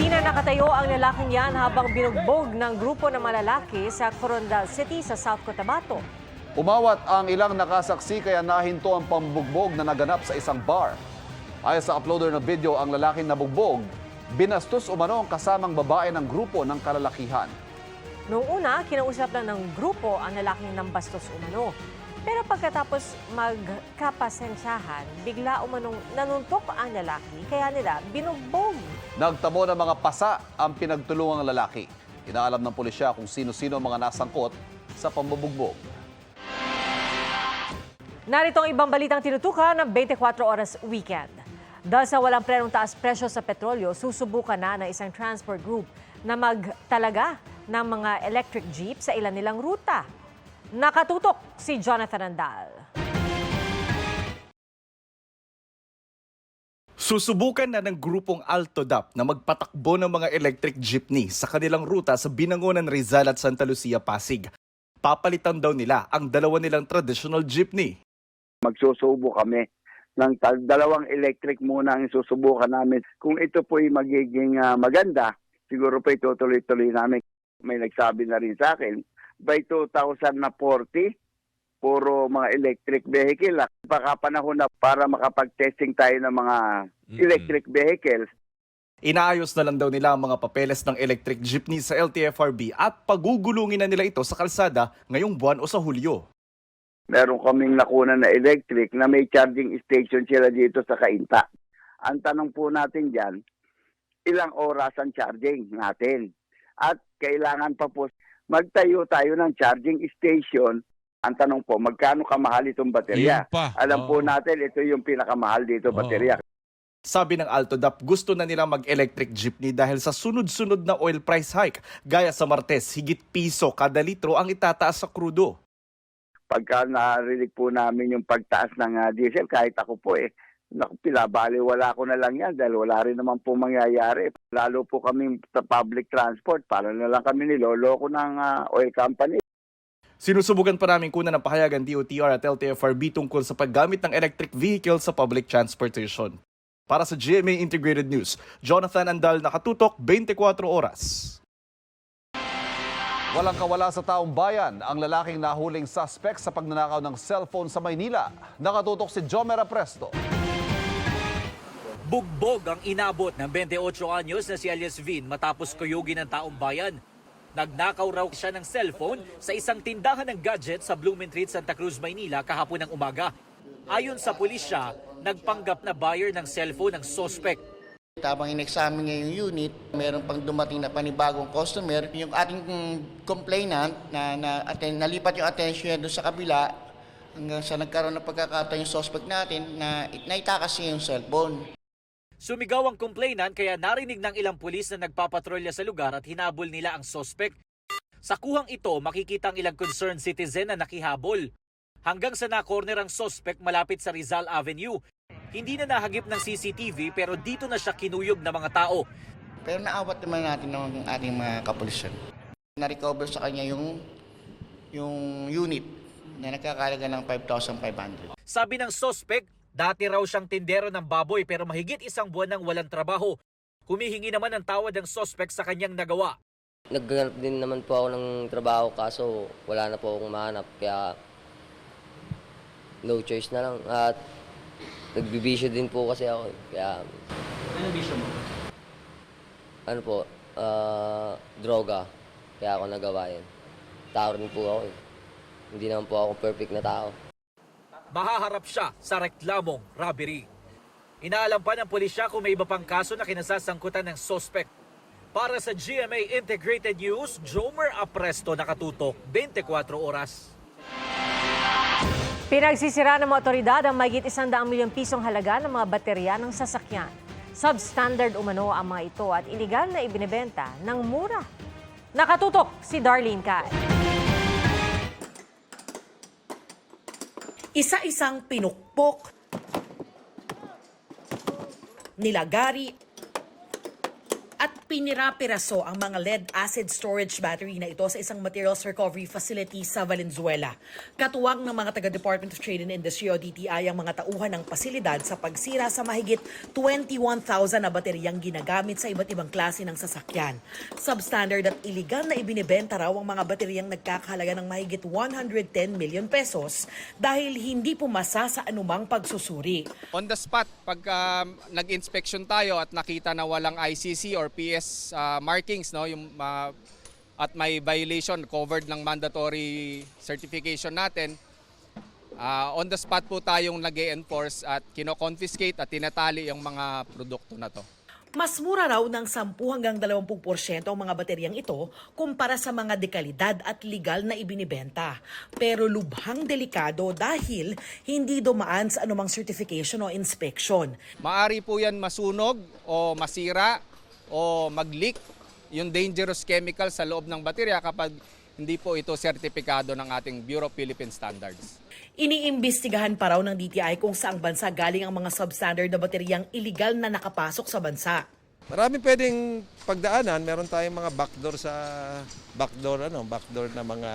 Hindi na nakatayo ang lalaking yan habang binugbog ng grupo ng malalaki sa Coronadal City sa South Cotabato. Umawat ang ilang nakasaksi kaya nahinto ang pambugbog na naganap sa isang bar. Ayon sa uploader ng video, ang lalaking nabugbog, binastos umano ang kasamang babae ng grupo ng kalalakihan. Noong una, kinausap lang ng grupo ang lalaking nambastos umano. Pero pagkatapos magkapasensyahan, bigla umanong nanuntok ang lalaki kaya nila binugbog. Nagtamo ng mga pasa ang pinagtulungang lalaki. Inaalam ng pulisya kung sino-sino ang mga nasangkot sa pambubugbog. Narito ang ibang balitang tinutukan ng 24 Oras Weekend. Dahil sa walang prenong taas presyo sa petrolyo, susubukan na ng isang transport group na magtalaga ng mga electric jeep sa ilan nilang ruta. Nakatutok si Jonathan Andal. Susubukan na ng grupong Altodap na magpatakbo ng mga electric jeepney sa kanilang ruta sa Binangonan, Rizal at Santa Lucia, Pasig. Papalitan daw nila ang dalawa nilang traditional jeepney. Magsusubo kami ng dalawang electric muna ang susubukan namin. Kung ito po ay magiging maganda, siguro po itutuloy-tuloy namin. May nagsabi na rin sa akin, by 2040, puro mga electric vehicle. Baka panahon na para makapag-testing tayo ng mga electric vehicles. Inaayos na lang daw nila ang mga papeles ng electric jeepney sa LTFRB at pagugulungin na nila ito sa kalsada ngayong buwan o sa Hulyo. Meron kaming nakuna na electric na may charging station sila dito sa Cainta. Ang tanong po natin dyan, ilang oras ang charging natin? At kailangan pa po magtayo tayo ng charging station. Ang tanong po, magkano kamahal itong baterya? Alam po natin, ito yung pinakamahal dito, baterya. Sabi ng Altodap, gusto na nila mag-electric jeepney dahil sa sunod-sunod na oil price hike. Gaya sa Martes, higit piso kada litro ang itataas sa krudo. Pagka narinig po namin yung pagtaas ng diesel, kahit ako po pinabaliwala ko na lang yan dahil wala rin naman po mangyayari. Lalo po kami sa public transport, para na lang kami niloloko ng oil company. Sinusubukan pa namin kunan ng pahayagan DOTR at LTFRB tungkol sa paggamit ng electric vehicle sa public transportation. Para sa GMA Integrated News, Jonathan Andal, nakatutok 24 oras. Walang kawala sa taong bayan ang lalaking nahuling suspect sa pagnanakaw ng cellphone sa Maynila. Nakatutok si Jomera Presto. Bugbog ang inabot ng 28 anyos na si Elias Vin matapos kuyugin ng taong bayan. Nagnakaw raw siya ng cellphone sa isang tindahan ng gadget sa Blumentritt, Santa Cruz, Maynila kahapon ng umaga. Ayon sa pulisya, nagpanggap na buyer ng cellphone ng suspect. Habang in-examine niya yung unit, meron pang dumating na panibagong customer. Yung ating complainant na nalipat yung attention niya doon sa kabila hanggang sa nagkaroon ng pagkakataon yung suspect natin na naitakas niya yung cellphone. Sumigaw ang complainant kaya narinig ng ilang pulis na nagpapatrolya sa lugar at hinabol nila ang suspect. Sa kuhang ito, makikita ang ilang concerned citizen na nakihabol. Hanggang sa na-corner ang suspect malapit sa Rizal Avenue. Hindi na nahagip ng CCTV pero dito na siya kinuyog ng mga tao. Pero naawat naman natin ng ating mga kapulisan. Na-recover sa kanya yung unit na nagkakalaga ng 5,500. Sabi ng suspect, dati raw siyang tindero ng baboy pero mahigit isang buwan nang walang trabaho. Humihingi naman ng tawad ang suspect sa kanyang nagawa. Nagganap din naman po ako ng trabaho kaso wala na po akong mahanap kaya no choice na lang at nagbibisyo din po kasi ako kaya... Anong bisyo mo? Ano po, droga kaya ako nagawa yun. Tao rin po ako Hindi naman po ako perfect na tao. Mahaharap siya sa reklamong robbery. Inaalam pa ng pulisya kung may iba pang kaso na kinasasangkutan ng suspect. Para sa GMA Integrated News, Jomer Apresto, nakatutok 24 oras. Pinagsisira ng mga otoridad ang mahigit 100 milyong pisong halaga ng mga baterya ng sasakyan. Substandard umano ang mga ito at iligal na ibinebenta ng mura. Nakatutok si Darlene Kai. Isa-isang pinukpok, nilagari at Pinira-piraso ang mga lead-acid storage battery na ito sa isang materials recovery facility sa Valenzuela. Katuwang ng mga taga-Department of Trade and Industry o DTI ang mga tauhan ng pasilidad sa pagsira sa mahigit 21,000 na bateryang ginagamit sa iba't ibang klase ng sasakyan. Substandard at iligal na ibinibenta raw ang mga bateryang nagkakahalaga ng mahigit 110 million pesos dahil hindi pumasa sa anumang pagsusuri. On the spot, pag nag-inspection tayo at nakita na walang ICC or PS markings, no, yung at may violation covered ng mandatory certification natin, on the spot po tayong nag-e-enforce at kino-confiscate at tinatali yung mga produkto na to. Mas mura raw ng 10 hanggang 20% ang mga bateryang ito kumpara sa mga dekalidad at legal na ibinibenta. Pero lubhang delikado dahil hindi dumaan sa anumang certification o inspection. Maari po yan masunog o masira o mag-leak yung dangerous chemical sa loob ng baterya kapag hindi po ito sertipikado ng ating Bureau of Philippine Standards. Iniimbestigahan pa raw ng DTI kung saang bansa galing ang mga substandard na bateryang illegal na nakapasok sa bansa. Marami pwedeng pagdaanan, meron tayong mga backdoor na mga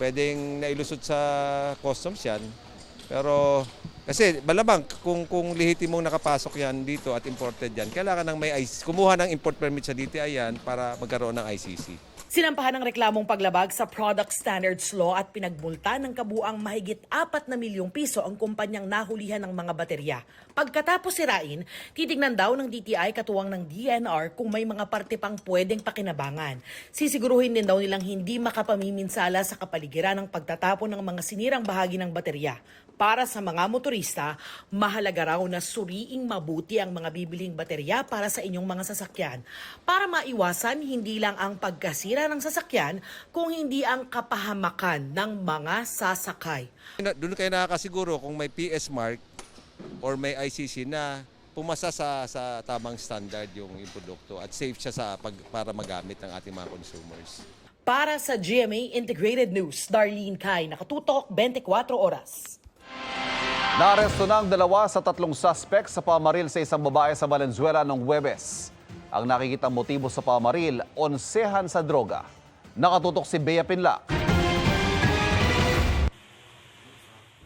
pwedeng nailusot sa customs yan. Pero kasi malamang kung lehitimong nakapasok yan dito at imported yan, kailangan ng may kumuha ng import permit sa DTI yan para magkaroon ng ICC. Sinampahan ng reklamong paglabag sa Product Standards Law at pinagmulta ng kabuang mahigit 4 na milyong piso ang kumpanyang nahulihan ng mga baterya. Pagkatapos sirain, titignan daw ng DTI katuwang ng DNR kung may mga parte pang pwedeng pakinabangan. Sisiguruhin din daw nilang hindi makapamiminsala sa kapaligiran ng pagtatapon ng mga sinirang bahagi ng baterya. Para sa mga motorista, mahalaga raw na suriing mabuti ang mga bibiling baterya para sa inyong mga sasakyan para maiwasan hindi lang ang pagkasira ng sasakyan kung hindi ang kapahamakan ng mga sasakay. Doon kayo nakakasiguro kung may PS mark or may ICC na pumasa sa tamang standard yung produkto at safe siya para magamit ng ating mga consumers. Para sa GMA Integrated News, Darlene Kai, nakatutok 24 oras. Naaresto ng 2 sa 3 suspect sa pamaril sa isang babae sa Valenzuela noong Huwebes. Ang nakikitang motibo sa pamaril, onsehan sa droga. Nakatutok si Bea Pinlac.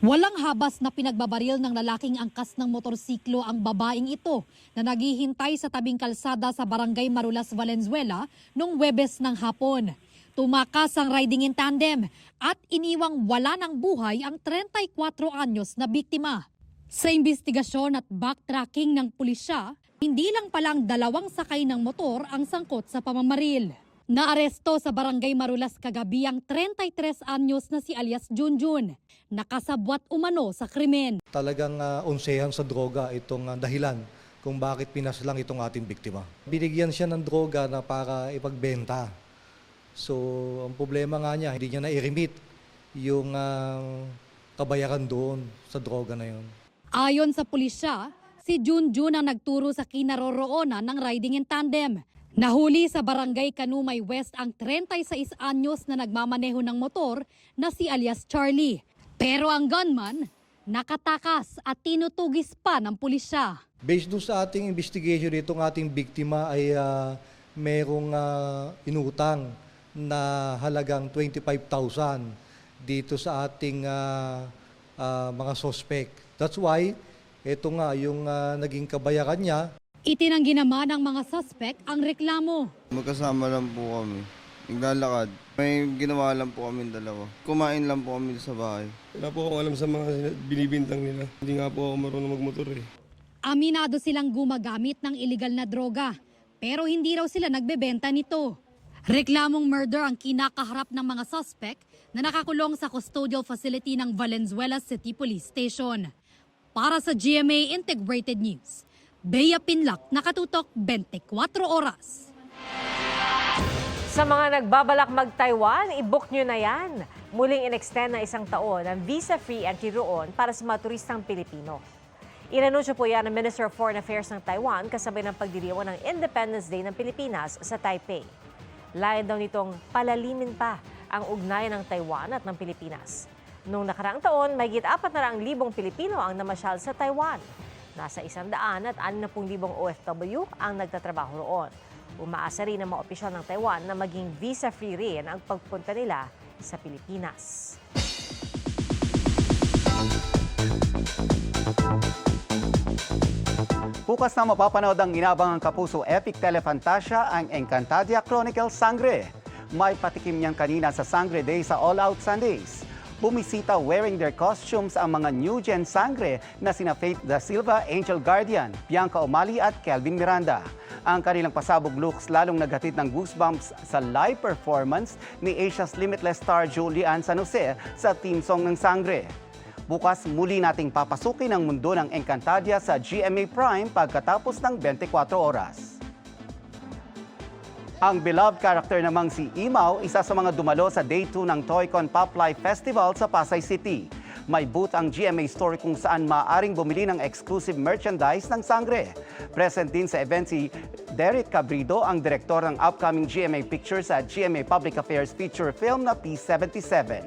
Walang habas na pinagbabaril ng lalaking angkas ng motorsiklo ang babaeng ito na naghihintay sa tabing kalsada sa Barangay Marulas, Valenzuela noong Huwebes ng hapon. Tumakas ang riding in tandem at iniwang wala ng buhay ang 34 anyos na biktima. Sa investigasyon at backtracking ng pulisya, hindi lang palang 2 sakay ng motor ang sangkot sa pamamaril. Naaresto sa Barangay Marulas kagabi ang 33 anyos na si alias Junjun, nakasabwat umano sa krimen. Talagang onsehan sa droga itong dahilan kung bakit pinaslang itong ating biktima. Binigyan siya ng droga na para ipagbenta. So, ang problema nga niya, hindi niya na-remit yung kabayaran doon sa droga na yun. Ayon sa pulisya, si Junjun ang nagturo sa kinaroroonan ng riding in tandem. Nahuli sa Barangay Kanumay West ang 36 anyos na nagmamaneho ng motor na si alias Charlie. Pero ang gunman, nakatakas at tinutugis pa ng pulisya. Based doon sa ating investigation, itong ating biktima ay merong inutang na halagang 25,000 dito sa ating mga suspect. That's why ito nga yung naging kabayaran niya. Itinanggi naman ng mga suspect ang reklamo. Magkasama lang po kami. Naglalakad. May ginawa lang po kami dalawa. Kumain lang po kami sa bahay. Wala po akong alam sa mga binibintang nila. Hindi nga po ako marunong magmotor eh. Aminado silang gumagamit ng illegal na droga, pero hindi raw sila nagbebenta nito. Reklamong murder ang kinakaharap ng mga suspect na nakakulong sa custodial facility ng Valenzuela City Police Station. Para sa GMA Integrated News, Bea Pinlac, nakatutok 24 oras. Sa mga nagbabalak mag-Taiwan, i-book nyo na yan. Muling in-extend na 1 taon ang visa-free entry roon para sa mga turistang Pilipino. Inanunsyo po yan ng Minister of Foreign Affairs ng Taiwan kasabay ng pagdiriwang ng Independence Day ng Pilipinas sa Taipei. Layan daw nitong palalimin pa ang ugnayan ng Taiwan at ng Pilipinas. Noong nakaraang taon, mahigit 400,000 Pilipino ang namasyal sa Taiwan. Nasa 160,000 OFW ang nagtatrabaho roon. Umaasa rin ang mga opisyal ng Taiwan na maging visa-free rin ang pagpunta nila sa Pilipinas. Bukas na mapapanood ang inabangang kapuso epic telefantasya ang Encantadia Chronicles Sangre. May patikim niyang kanina sa Sangre Day sa All Out Sundays. Bumisita wearing their costumes ang mga new gen Sangre na sina Faith Da Silva, Angel Guardian, Bianca O'Malley at Kelvin Miranda. Ang kanilang pasabog looks lalong naghatid ng goosebumps sa live performance ni Asia's Limitless star Julian San Jose sa theme song ng Sangre. Bukas muli nating papasukin ang mundo ng Encantadia sa GMA Prime pagkatapos ng 24 oras. Ang beloved character namang si Imaw, isa sa mga dumalo sa Day 2 ng Toycon Pop Life Festival sa Pasay City. May booth ang GMA Store kung saan maaaring bumili ng exclusive merchandise ng Sangre. Present din sa event si Derek Cabrido, ang direktor ng upcoming GMA Pictures at GMA Public Affairs feature film na P77.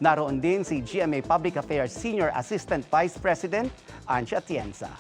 Naroon din si GMA Public Affairs Senior Assistant Vice President Angie Atienza.